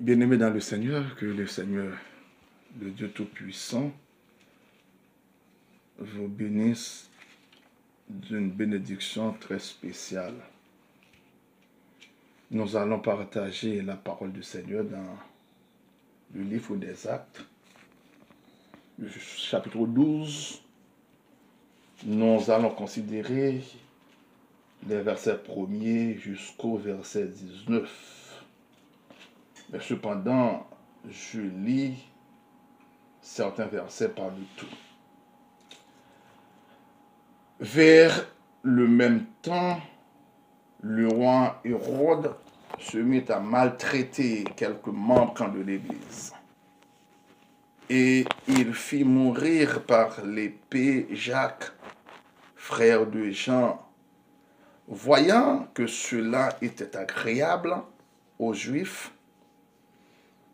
Bien-aimés dans le Seigneur, que le Seigneur, le Dieu Tout-Puissant, vous bénisse d'une bénédiction très spéciale. Nous allons partager la parole du Seigneur dans le livre des Actes, le chapitre 12. Nous allons considérer les versets 1er jusqu'au verset 19. Mais cependant, je lis certains versets par le tout. Vers le même temps, le roi Hérode se mit à maltraiter quelques membres de l'Église. Et il fit mourir par l'épée Jacques, frère de Jean. Voyant que cela était agréable aux Juifs,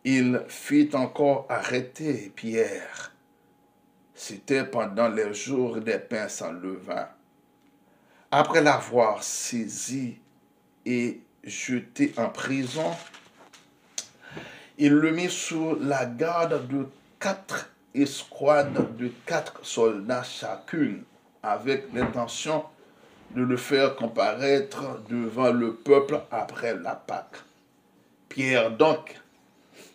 il fit encore arrêter Pierre. C'était pendant les jours des pains sans levain. Après l'avoir saisi et jeté en prison, il le mit sous la garde de 4 escouades de 4 soldats chacune, avec l'intention de le faire comparaître devant le peuple après la Pâque. Pierre donc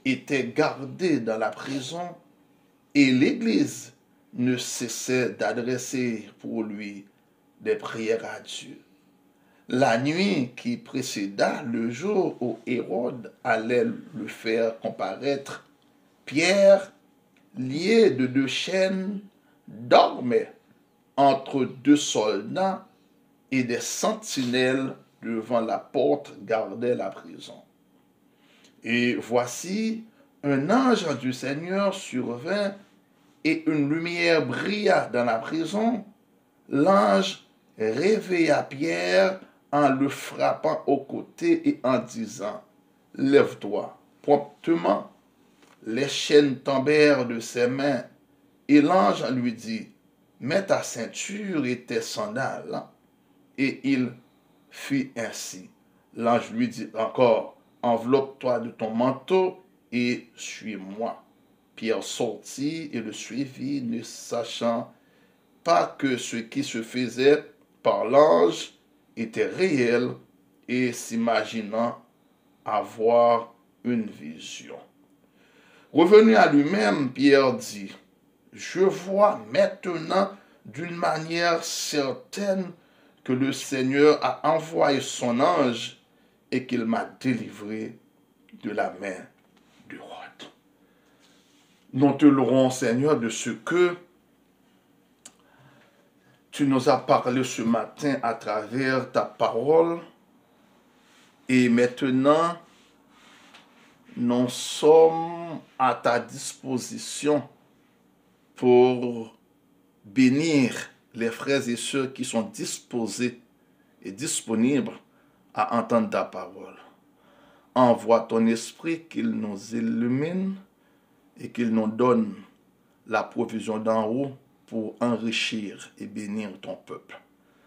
était gardé dans la prison et l'Église ne cessait d'adresser pour lui des prières à Dieu. La nuit qui précéda le jour où Hérode allait le faire comparaître, Pierre, lié de 2 chaînes, dormait entre 2 soldats et des sentinelles devant la porte gardaient la prison. Et voici, un ange du Seigneur survint et une lumière brilla dans la prison. L'ange réveilla Pierre en le frappant au côté et en disant « Lève-toi ». Promptement, les chaînes tombèrent de ses mains et l'ange lui dit « Mets ta ceinture et tes sandales ». Et il fit ainsi. L'ange lui dit encore « Enveloppe-toi de ton manteau et suis-moi ». Pierre sortit et le suivit, ne sachant pas que ce qui se faisait par l'ange était réel et s'imaginant avoir une vision. Revenu à lui-même, Pierre dit, « Je vois maintenant d'une manière certaine que le Seigneur a envoyé son ange et qu'il m'a délivré de la main du roi. » Nous te louerons, Seigneur, de ce que tu nous as parlé ce matin à travers ta parole. Et maintenant, nous sommes à ta disposition pour bénir les frères et sœurs qui sont disposés et disponibles à entendre ta parole. Envoie ton esprit qu'il nous illumine et qu'il nous donne la provision d'en haut pour enrichir et bénir ton peuple.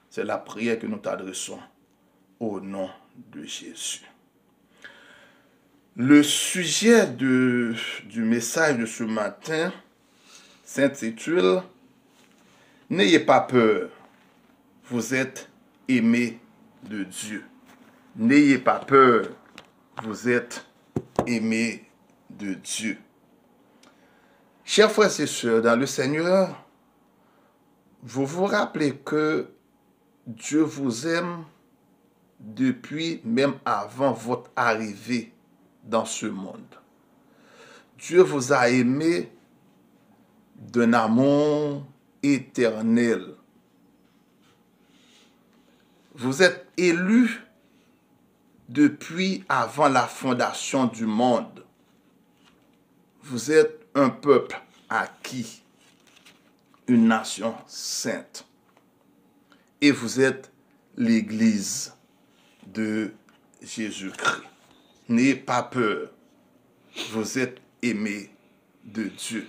C'est la prière que nous t'adressons au nom de Jésus. Le sujet du message de ce matin s'intitule « N'ayez pas peur, vous êtes aimés de Dieu ». N'ayez pas peur, vous êtes aimés de Dieu. Chers frères et sœurs, dans le Seigneur, vous vous rappelez que Dieu vous aime depuis même avant votre arrivée dans ce monde. Dieu vous a aimé d'un amour éternel. Vous êtes élus depuis avant la fondation du monde. Vous êtes un peuple acquis, une nation sainte. Et vous êtes l'Église de Jésus-Christ. N'ayez pas peur. Vous êtes aimés de Dieu.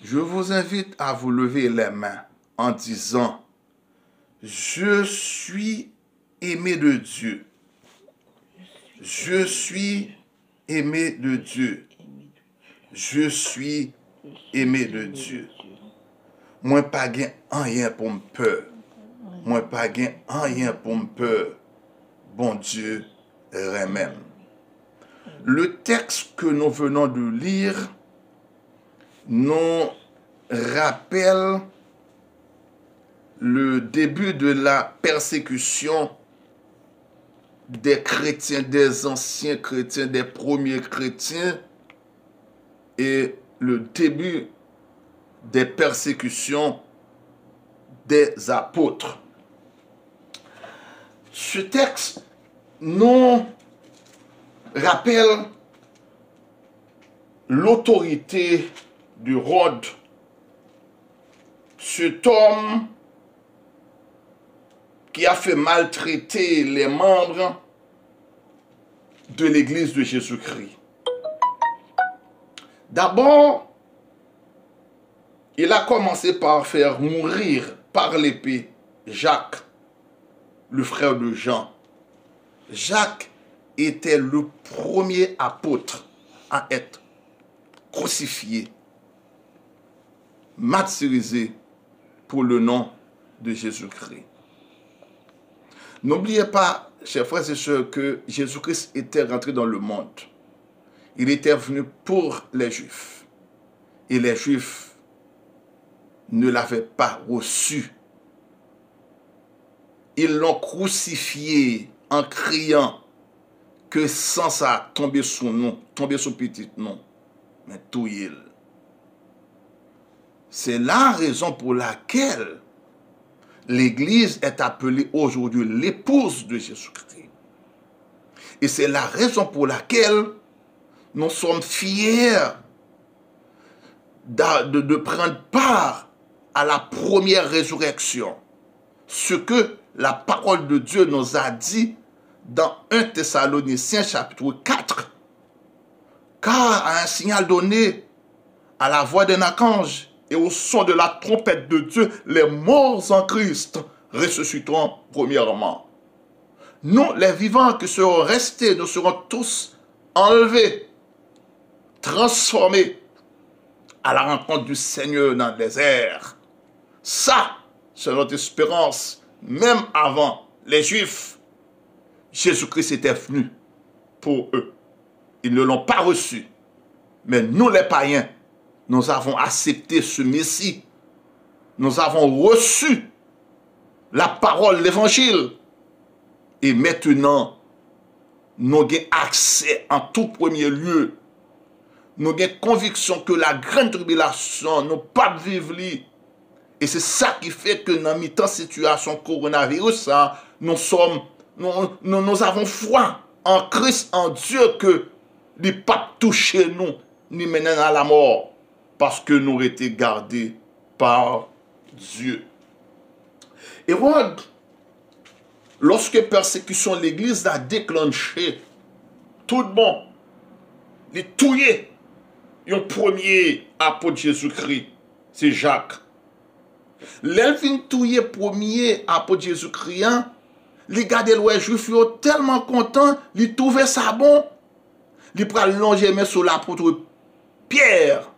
Je vous invite à vous lever les mains en disant « Je suis aimé de Dieu. Je suis aimé de Dieu. Je suis aimé de Dieu. Moi pas gain rien pour me peur. Moi pas gain rien pour me peur. Bon Dieu même. Le texte que nous venons de lire nous rappelle le début de la persécution des chrétiens, des anciens chrétiens, des premiers chrétiens et le début des persécutions des apôtres. Ce texte nous rappelle l'autorité de Hérode, cet homme qui a fait maltraiter les membres de l'Église de Jésus-Christ. D'abord, il a commencé par faire mourir par l'épée Jacques, le frère de Jean. Jacques était le premier apôtre à être crucifié, martyrisé pour le nom de Jésus-Christ. N'oubliez pas, chers frères et sœurs, que Jésus-Christ était rentré dans le monde. Il était venu pour les Juifs. Et les Juifs ne l'avaient pas reçu. Ils l'ont crucifié en criant que sans ça tomber sous nom, tomber sous petit nom, mais tout il. C'est la raison pour laquelle l'Église est appelée aujourd'hui l'épouse de Jésus-Christ. Et c'est la raison pour laquelle nous sommes fiers de prendre part à la première résurrection. Ce que la parole de Dieu nous a dit dans 1 Thessaloniciens chapitre 4. Car à un signal donné, à la voix d'un archange et au son de la trompette de Dieu, les morts en Christ ressusciteront premièrement. Nous, les vivants qui seront restés, nous serons tous enlevés, transformés à la rencontre du Seigneur dans les airs. Ça, c'est notre espérance. Même avant les Juifs, Jésus-Christ était venu pour eux. Ils ne l'ont pas reçu. Mais nous, les païens, nous avons accepté ce Messie. Nous avons reçu la parole, l'évangile. Et maintenant, nous avons accès en tout premier lieu. Nous avons conviction que la grande tribulation, nous pas vivre. Et c'est ça qui fait que dans mi-temps situation coronavirus, nous avons foi en Christ, en Dieu, que ne pas toucher nous, ni mener à la mort, parce que nous avons été gardés par Dieu. Hérode, lorsque la persécution de l'Église a déclenché, tout bon, les touillés, le premier apôtre Jésus-Christ, c'est Jacques. L'elvin touillé premier apôtre Jésus-Christ, les gars de l'ouest juif sont tellement contents, ils trouvaient ça bon. Ils prennent longer mais sur l'apôtre Pierre,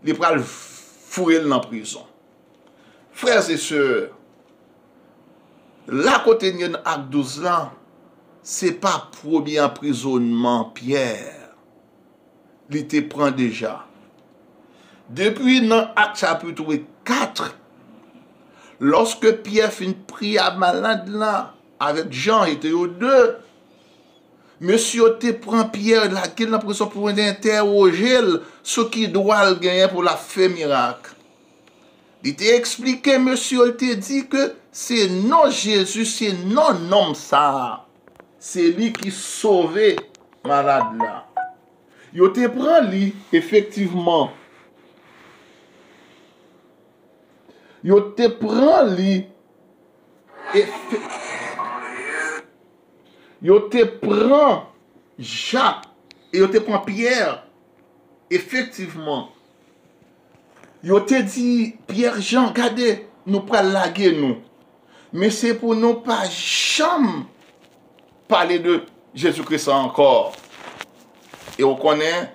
ils prennent fourrer dans la prison. Frères et sœurs, là côté de acte 12 là, c'est pas premier emprisonnement Pierre. Il te prend déjà. Depuis dans acte chapitre 4, lorsque Pierre finit prier à malade là, avec Jean, il était aux deux. Monsieur te prend Pierre là, qu'il a l'impression pour interroger ce qui doit le gagner pour la faire miracle. Il t'a expliqué, monsieur, il t'a dit que c'est non Jésus, c'est non homme ça. C'est lui qui sauvait malade là. Il te prend lui, effectivement. Il te prend lui. Yo te prend Jacques et yo te prend Pierre. Effectivement. Yo te dit, Pierre Jean, regardez, nous prenons laguer nous. Mais c'est pour nous pas jamais parler de Jésus-Christ encore. Et on connaît,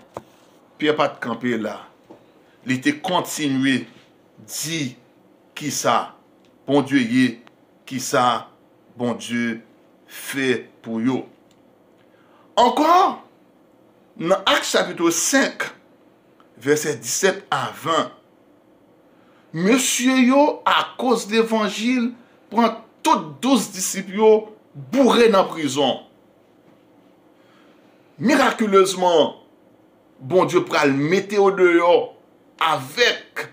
Pierre pas de camper là. Il était continué, dit qui ça, bon Dieu y est, qui ça, bon Dieu fait pour yo. Encore, dans Actes chapitre 5, verset 17 à 20, Monsieur yo, à cause de l'évangile, prend tous 12 disciples yo, bourrés dans la prison. Miraculeusement, bon Dieu pral mettre au dehors avec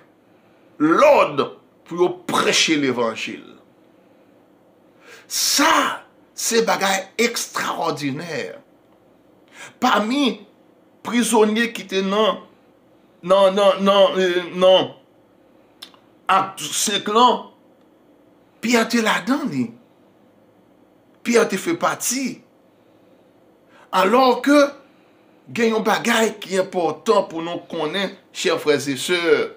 l'ordre pour prêcher l'évangile. Ça, c'est bagay extraordinaire. Parmi prisonniers qui étaient non, acte 5 ans, Pierre était là-dedans. Pierre te fait partie. Alors que, il y a un bagay qui est important pour nous connaître, chers frères et sœurs.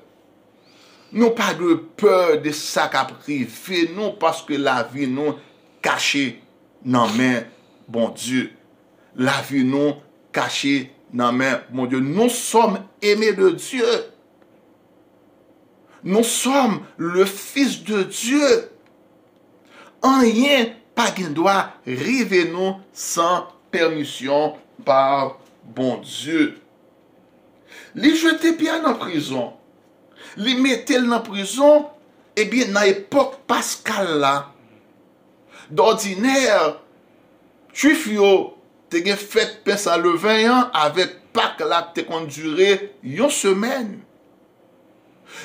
Nous pas de peur de ça qui a privé nous parce que la vie nous cachée dans main bon Dieu. La vie nous cachée dans main bon Dieu. Nous sommes aimés de Dieu. Nous sommes le Fils de Dieu. Rien pas qui doit arriver nous sans permission par bon Dieu. Les jeter Pierre en prison. Les mettre dans prison, eh bien, dans l'époque Pascal là, d'ordinaire, Juif yo, te gen fait Pessa le 20 ans avec Pâques là, te kon duré une semaine.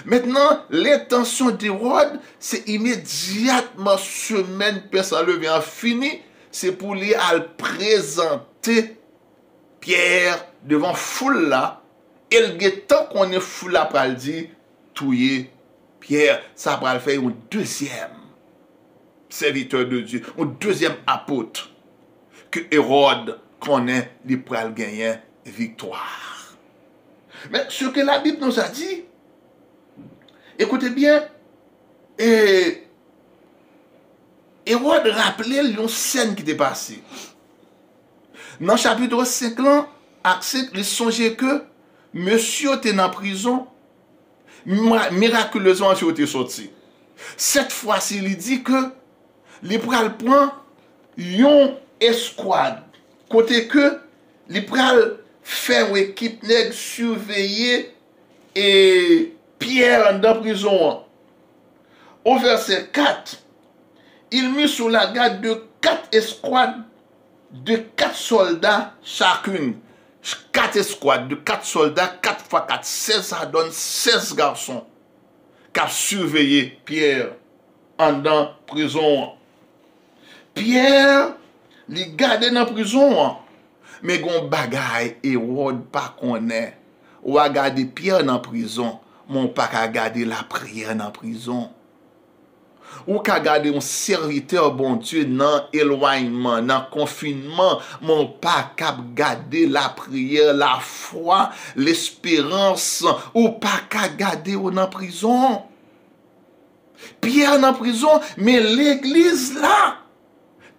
Maintenant, l'intention d'Hérode, c'est immédiatement semaine Pessa le 20 ans fini, c'est pour lui aller présenter Pierre devant foule là, et le temps qu'on est foule là, pour le dire, touyer Pierre, ça va le faire un deuxième serviteur de Dieu, un deuxième apôtre que Hérode connaît, il pourra gagner victoire. Mais ce que la Bible nous a dit, écoutez bien, Hérode rappelait une scène qui était passée. Dans le chapitre 5, il songeait que monsieur était en prison, miraculeusement, il était sorti. Cette fois-ci, il dit que il pral prend une escouade. Côté que il pral faire une équipe nègre surveiller et Pierre dans la prison. Au verset 4, il mit sous la garde de 4 escouades de 4 soldats chacune. 4 escouades de 4 soldats, 4 x 4, 16, ça donne 16 garçons qui ont surveillé Pierre en dans la prison. Pierre, il garde dans la prison, mais gon bagay Hérode pas connaît. Ou a garder Pierre dans la prison, mon pas qu'à garder la prière dans la prison. Ou qu'à garder un serviteur bon Dieu dans éloignement, dans confinement, mon pas qu'à garder la prière, la foi, l'espérance, ou pas qu'à garder dans la prison. Pierre dans la prison, mais l'église là,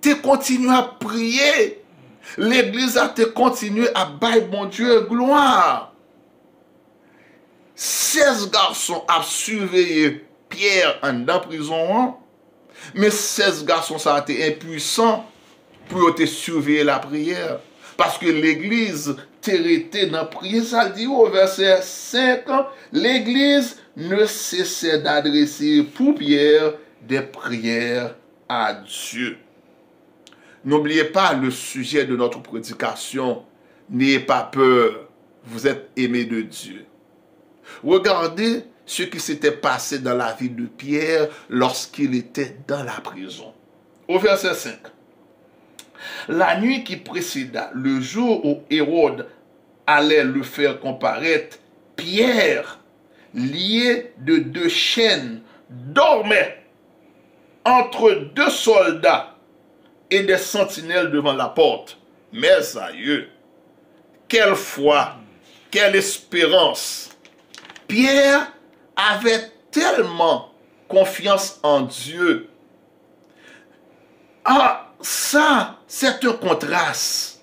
te continue à prier. L'église a te continué à bailler bon Dieu gloire. 16 garçons a surveillé Pierre en dans prison, mais 16 garçons ça a été impuissant pour te surveiller la prière. Parce que l'église t'était dans la prière, ça dit au verset 5, l'église ne cessait d'adresser pour Pierre des prières à Dieu. N'oubliez pas le sujet de notre prédication. N'ayez pas peur, vous êtes aimés de Dieu. Regardez ce qui s'était passé dans la vie de Pierre lorsqu'il était dans la prison. Au verset 5. La nuit qui précéda, le jour où Hérode allait le faire comparaître, Pierre, lié de 2 chaînes, dormait entre 2 soldats et des sentinelles devant la porte. Mes aïeux, quelle foi, quelle espérance. Pierre avait tellement confiance en Dieu. Ah, ça, c'est un contraste.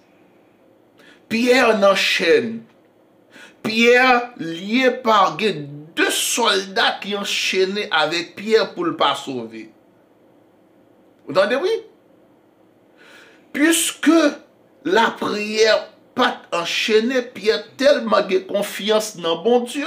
Pierre dans chaîne. Pierre lié par deux soldats qui enchaînaient avec Pierre pour ne pas sauver. Vous entendez, oui? Puisque la prière pas enchaînée, Pierre tellement de confiance dans bon Dieu,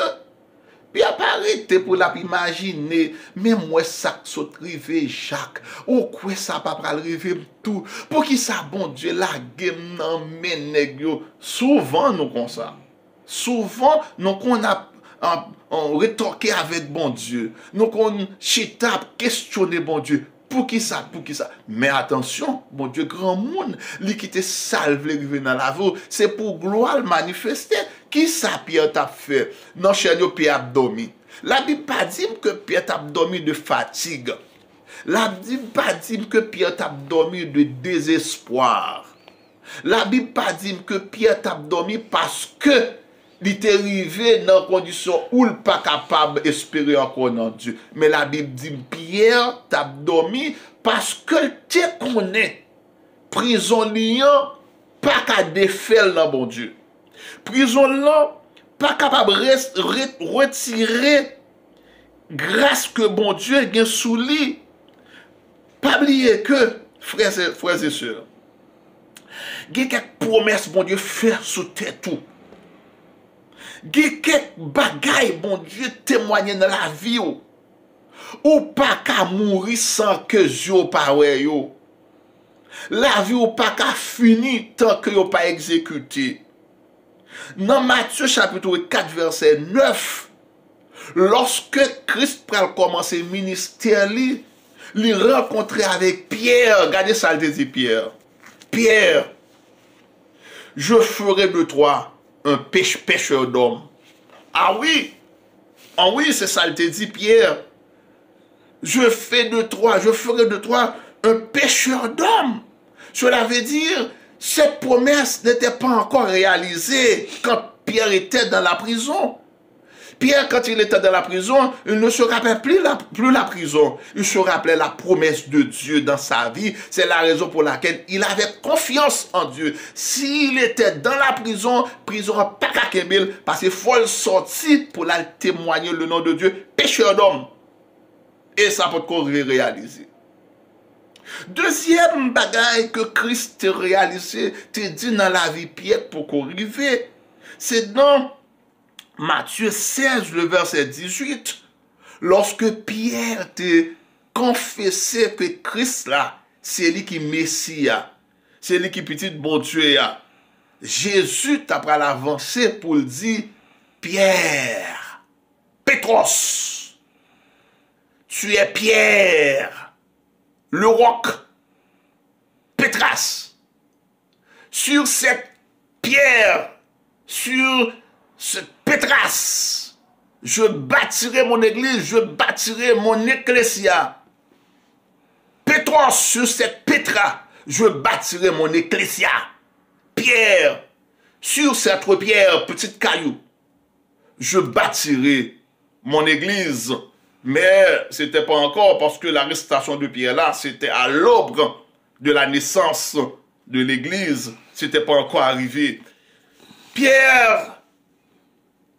puis a pas arrêté pour la imaginer, mais moi ça saute rivé Jacques, ou quoi ça pas pral rivé tout, pour qui ça bon Dieu la game nan men nèg yo. Souvent nous comme ça. Souvent nous qu'on a on rétorqué avec bon Dieu. Nous qu'on chita questionner bon Dieu. Pour qui ça? Pour qui ça? Mais attention, bon Dieu, grand monde, lui qui te salve, les rive dans la vie, c'est pour gloire manifester. Qui ça Pierre t'a fait? Non, chez nous, Pierre a dormi. La Bible pas dit que Pierre t'a dormi de fatigue. La Bible pas dit que Pierre t'a dormi de désespoir. La Bible pas dit que Pierre t'a dormi parce que il était arrivé dans une condition où il n'est pas capable d'espérer encore dans Dieu. Mais la Bible dit, Pierre t'a dormi parce que tu connais. Prison liant, pas qu'à défaire dans bon Dieu. Prison là, pas capable de retirer grâce que bon Dieu a sous lui. Pas oublier que, frères et sœurs, il y a quelques promesses bon Dieu fait sous terre tout. Il y a quelques bagailles bon Dieu témoigne dans la vie ou pas qu'à mourir sans que Dieu pas ouais yo. La vie ou pas qu'à finir tant que yo pas exécuté. Dans Matthieu chapitre 4 verset 9, lorsque Christ pral commencer le ministère il rencontrait avec Pierre. Regardez ça, il dit Pierre. Pierre, je ferai de toi un pêcheur d'hommes. Ah oui, c'est ça, il te dit Pierre. Je ferai de toi un pêcheur d'hommes. Cela veut dire, cette promesse n'était pas encore réalisée quand Pierre était dans la prison. Pierre, quand il était dans la prison, il ne se rappelait plus la prison. Il se rappelait la promesse de Dieu dans sa vie. C'est la raison pour laquelle il avait confiance en Dieu. S'il était dans la prison n'a pas qu'à Kemel, parce qu'il faut le sortir pour la témoigner le nom de Dieu, pécheur d'homme. Et ça peut qu'on réaliser. Deuxième bagaille que Christ a réalisé, te dit dans la vie Pierre pour qu'on arrive, c'est dans Matthieu 16, le verset 18, lorsque Pierre te confessé que Christ là, c'est lui qui Messie, c'est lui qui petit bon Dieu. Jésus t'a pris l'avancée pour le dire, Pierre, Pétros, tu es Pierre, le roc, Pétras. Sur cette pierre, sur ce Pétras, je bâtirai mon église, je bâtirai mon ecclésia. Pétros, sur cette pétra, je bâtirai mon ecclésia. Pierre, sur cette pierre, petite caillou, je bâtirai mon église. Mais ce n'était pas encore parce que l'arrestation de Pierre là, c'était à l'aube de la naissance de l'église. Ce n'était pas encore arrivé. Pierre,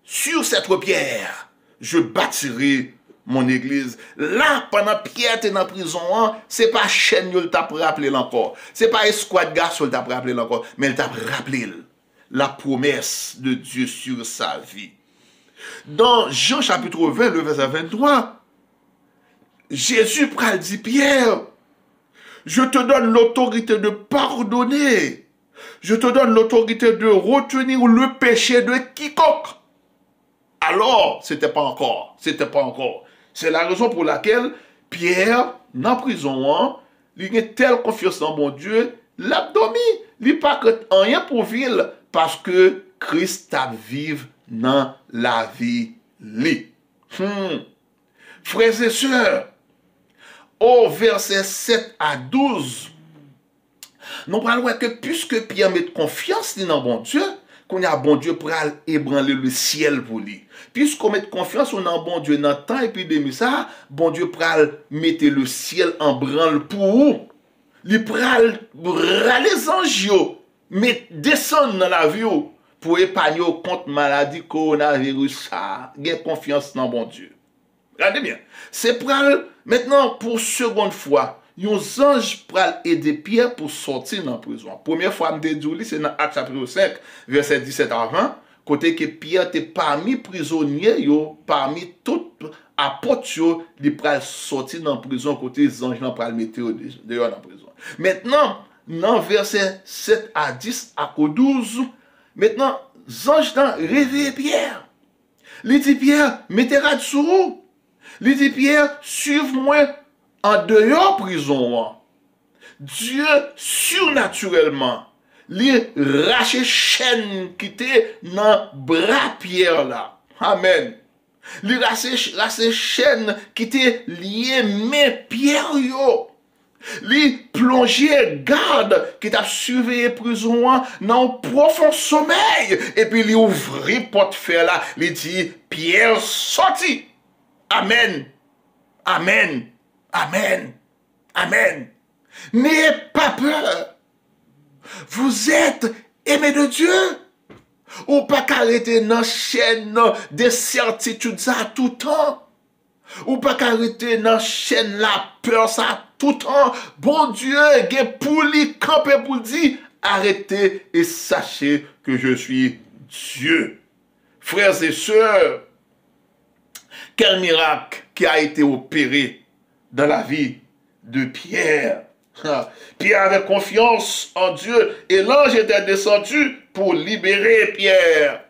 sur cette pierre, je bâtirai mon église. Là, pendant Pierre était dans prison, ce n'est pas chaîne qui t'a rappelé encore. Ce n'est pas escouade garçon qui t'a rappelé encore. Mais il t'a rappelé la promesse de Dieu sur sa vie. Dans Jean chapitre 20, le verset 23, Jésus pral dit Pierre, je te donne l'autorité de pardonner. Je te donne l'autorité de retenir le péché de quiconque. Alors, c'était pas encore. C'est la raison pour laquelle Pierre, dans la prison, il a telle confiance dans mon Dieu, l'abdomen, il n'a pas rien pour vivre parce que Christ a vive dans la vie. Frères et sœurs, au verset 7 à 12, nous parlons que puisque Pierre met confiance dans bon Dieu, qu'on a bon Dieu pour ébranler le ciel pour lui. Puisqu'on met confiance dans bon Dieu dans le temps épidémie ça, bon Dieu pour mettre le ciel en branle pour où? Il pral les anges mais descendre dans la vie pour épargner contre maladie coronavirus ça. Gain confiance dans bon Dieu. Regardez bien. C'est pour maintenant pour seconde fois, yon ange pral aider Pierre pour sortir dans la prison. Première fois me dit c'est dans Actes chapitre 5 verset 17 à 20, côté que Pierre était parmi prisonniers yo, parmi tout apôtres yo, il pral sortir dans la prison côté les anges nan pral mettre dehors dans la prison. Maintenant, dans verset 7 à 10 à 12, maintenant ange nan réveille Pierre. Il dit Pierre, mettez rad sur vous. Il dit Pierre, suive-moi en dehors prison. Dieu surnaturellement lui rache chaîne qui était dans bras Pierre là. Amen. Lui rache chaîne qui était lié mais Pierre yo. Lui plonger garde qui t'a surveillé prison dans un profond sommeil et puis lui ouvrir porte fer là, lui dit Pierre sorti. Amen. Amen. Amen. Amen. N'ayez pas peur. Vous êtes aimé de Dieu. Ou pas qu'arrêter dans la chaîne de certitude ça tout temps. Ou pas qu'arrêter dans la chaîne la peur ça tout temps. Bon Dieu, pour lui camper pour dire arrêtez et sachez que je suis Dieu. Frères et sœurs, quel miracle qui a été opéré dans la vie de Pierre. Pierre avait confiance en Dieu et l'ange était descendu pour libérer Pierre.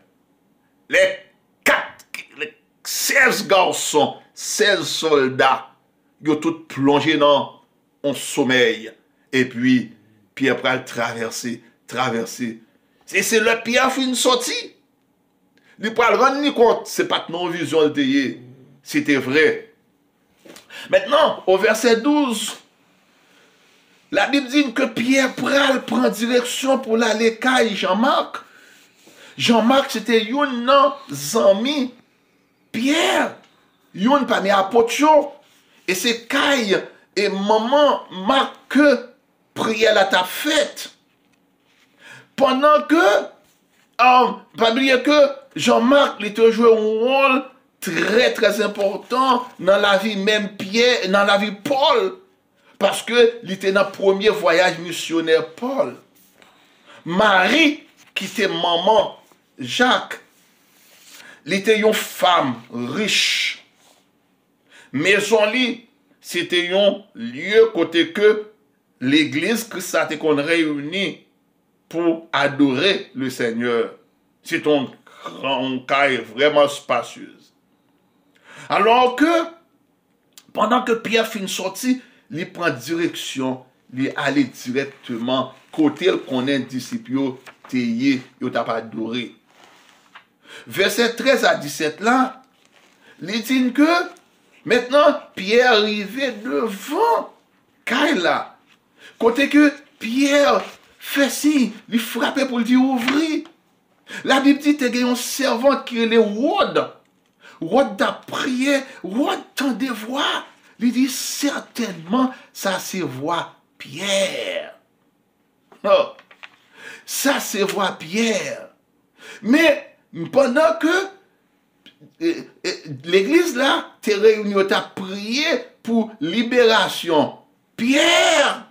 Les 16 garçons, 16 soldats, ils ont tous plongé dans un sommeil. Et puis, Pierre pral traverser. Et c'est le Pierre fin sorti. Il pral rendre compte, c'est pas non vision de c'était vrai. Maintenant, au verset 12, la Bible dit que Pierre pral prend direction pour l'aller caille Jean-Marc. Jean-Marc, c'était un ami Pierre, un parmi apôtres. Et c'est caille et maman Marc que prière la ta fête. Pendant que, pas oublier que Jean-Marc, il te joué un rôle très très important dans la vie même Pierre, dans la vie Paul. Parce que il était dans le premier voyage missionnaire Paul. Marie, qui était maman Jacques, il était une femme riche. Maison li, c'était un lieu côté que l'église Christ a été réunie pour adorer le Seigneur. C'est un grand caille vraiment spacieuse. Alors que, pendant que Pierre finit sorti, il prend direction, il allait directement côté qu'on est disciple, il t'a pas adoré. Verset 13 à 17 là, il dit que maintenant Pierre arrivait devant Kaila. Côté que Pierre fait si, il frappait pour lui dire ouvrir. La Bible dit qu'il y a un servant qui est Rod. Rod a prié, Rod tendait voix. Il dit certainement ça c'est voix Pierre. Oh, ça c'est voix Pierre. Mais pendant que l'église là, t'es réunie, t'as prié pour libération. Pierre!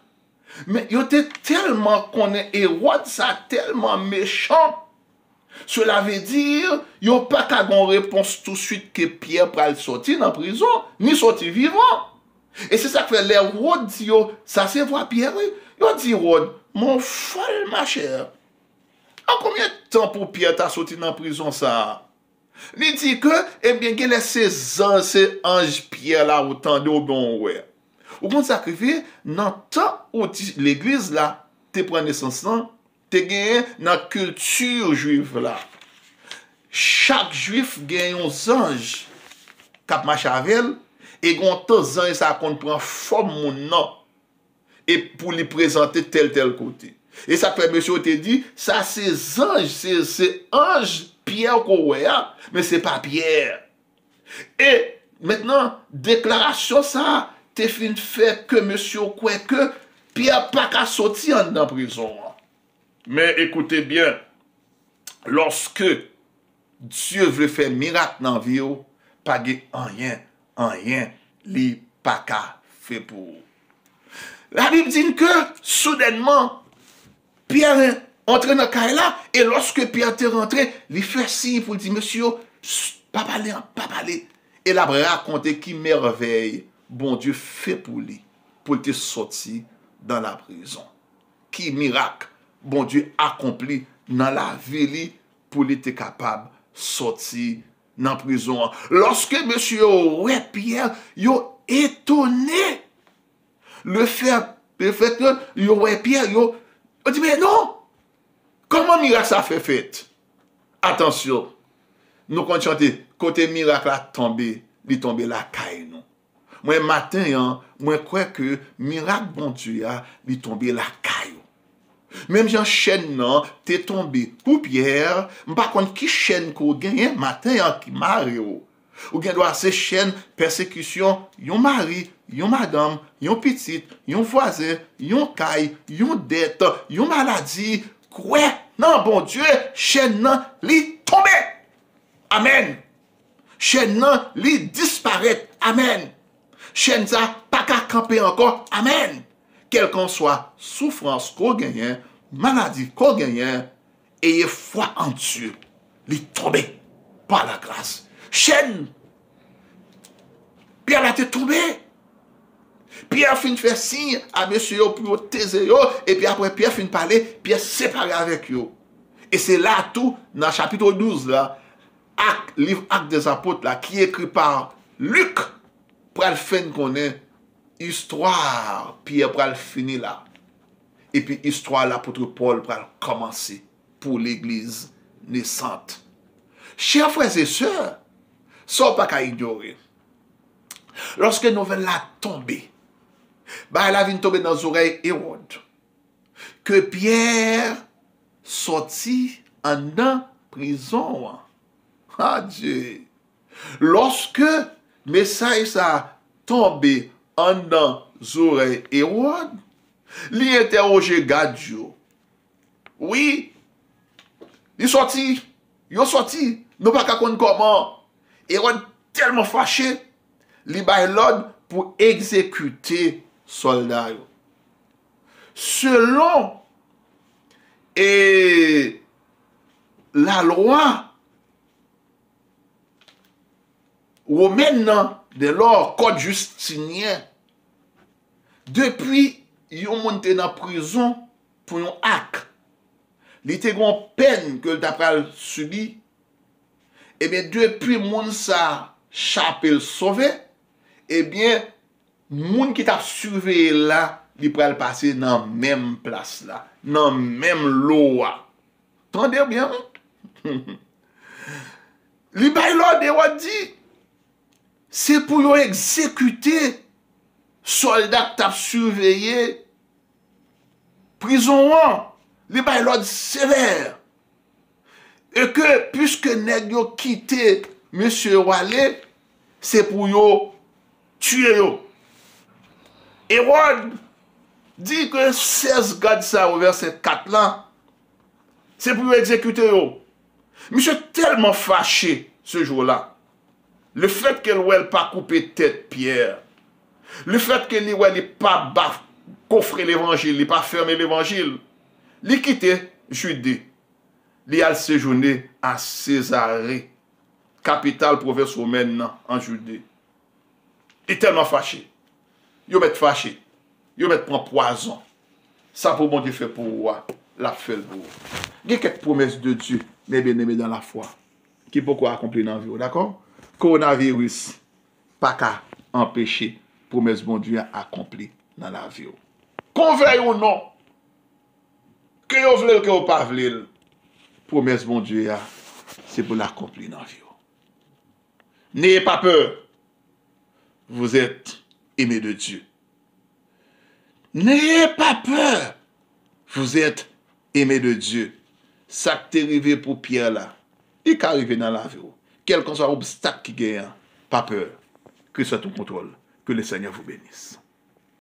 Mais il était tellement qu'on est Hérode, ça tellement méchant. Cela veut dire, il n'y a pas qu'à une réponse tout de suite que Pierre pral sortir dans la prison, ni sortir vivant. Et c'est ça que fait l'Hérode dit, ça c'est voir Pierre, il dit Hérode, mon folle ma chère. En combien de temps pour Pierre t'a sorti dans la prison ça? Il dit que, eh bien, il y a ces anges Pierre là, autant de bon ouais. Ou quand ça arrive, dans le temps où l'église là, te prend naissance, te gagné dans la culture juive là. Chaque juif gagne un ange qui marche avec elle, et quand tous anges ça prend forme mon nom, et pour lui présenter tel côté. Et ça fait monsieur te dit, ça c'est ange, c'est ange Pierre Kouéa, mais c'est pas Pierre. Et maintenant, déclaration ça, te fin fait que monsieur croit que Pierre pas qu'à sortir dans la prison. Mais écoutez bien, lorsque Dieu veut faire miracle dans la vie, pas de rien, li pas qu'à faire pour vous. La Bible dit que, soudainement, Pierre entre dans le là, et lorsque Pierre est rentré, il fait signe pour dire, monsieur, pas parler. Et il a raconté qui merveille, bon Dieu fait pour lui, pour te sortir dans la prison. Qui miracle, bon Dieu accompli dans la vie, pour lui être capable de sortir dans la prison. Lorsque monsieur ouais Pierre, yo étonné. Le fait que yo ouais Pierre, yo dit mais non. Comment miracle ça fait? Attention. Nous quand chanter côté miracle a tombé, il tombé la caille non. Moi matin, moi crois que miracle bon Dieu a, il tombé la caille. Même Jean chaîne non, t'es tombé pour Pierre, par contre qui chaîne qu'on gagne matin qui marie ou bien doit ces chaînes persécution, yon mari, yon madame, yon petite, yon voisin, yon caille, yon dette, yon maladie, quoi? Non bon Dieu, chaîne non li tomber. Amen. Chaîne non li disparaître. Amen. Chaîne ça pas qu'à camper encore. Amen. Quelle qu'en soit souffrance qu'on gagne, maladie qu'on gagne, ayez foi en Dieu. Li tomber par la grâce. Chaîne. Pierre a été tombé. Pierre fin fait signe à monsieur pour taiser et puis après Pierre fin parler, Pierre séparé avec eux. Et c'est là tout dans le chapitre 12 là, livre Actes des apôtres là qui est écrit par Luc pour le fin connaît histoire Pierre pour le finir là. Et puis histoire l'apôtre Paul pour commencer pour l'église naissante. Chers frères et sœurs, ça pas qu'à ignorer. Lorsque la nouvelle a tombé, elle a tombé dans les oreilles Hérode, que Pierre sortit en prison. Ah Dieu! Lorsque le message a tombé en les oreilles Hérode, il interrogeait Gadio. Oui, il sorti, nous pas qu'à connaître comment. Hérode tellement fâché, il a l'ordre pour exécuter soldats. Selon la loi romaine de leur code justinien, depuis ils ont monté dans la prison pour un acte, il était une peine que le après subi, et bien depuis moun sa chapelle sauvé, et bien moun qui t'a surveillé là, il peut passer dans la même place là, dans la même loi. Entendez bien? Li bay l'ordre dit, c'est pour exécuter soldats qui t'a surveillé prison. Li bay l'ordre sévère. Et que puisque nèg yo quitté monsieur Wale, c'est pour yo tuer yo. Hérode dit que 16 gardes ça au verset 4 là, c'est pour exécuter yo. Monsieur tellement fâché ce jour-là. Le fait qu'elle n'a pas coupé tête Pierre, le fait qu'elle n'a pas coffré l'évangile, il n'a pas fermé l'évangile, il a quitté Judée, il a séjourné à Césarée, capitale province romaine en Judée. Il est tellement fâché. Il met fâché. Il met prendre poison. Ça pour bon Dieu fait pour vous, la fait pour vous. Il y a quelques promesses de Dieu, mes bien-aimés dans la foi, qui peut accomplir dans la vie, d'accord? Coronavirus, pas qu'à empêcher promesse bon Dieu accomplir dans la vie. Qu'on veuille ou non, que vous voulez ou que vous pas voulez, promesse bon Dieu, c'est pour l'accomplir dans la vie. N'ayez pas peur. Vous êtes aimé de Dieu. N'ayez pas peur. Vous êtes aimé de Dieu. Ça qui est arrivé pour Pierre là, il est arrivé dans la vie. Quel que soit l'obstacle qui gagne, pas peur. Que soit ton contrôle. Que le Seigneur vous bénisse.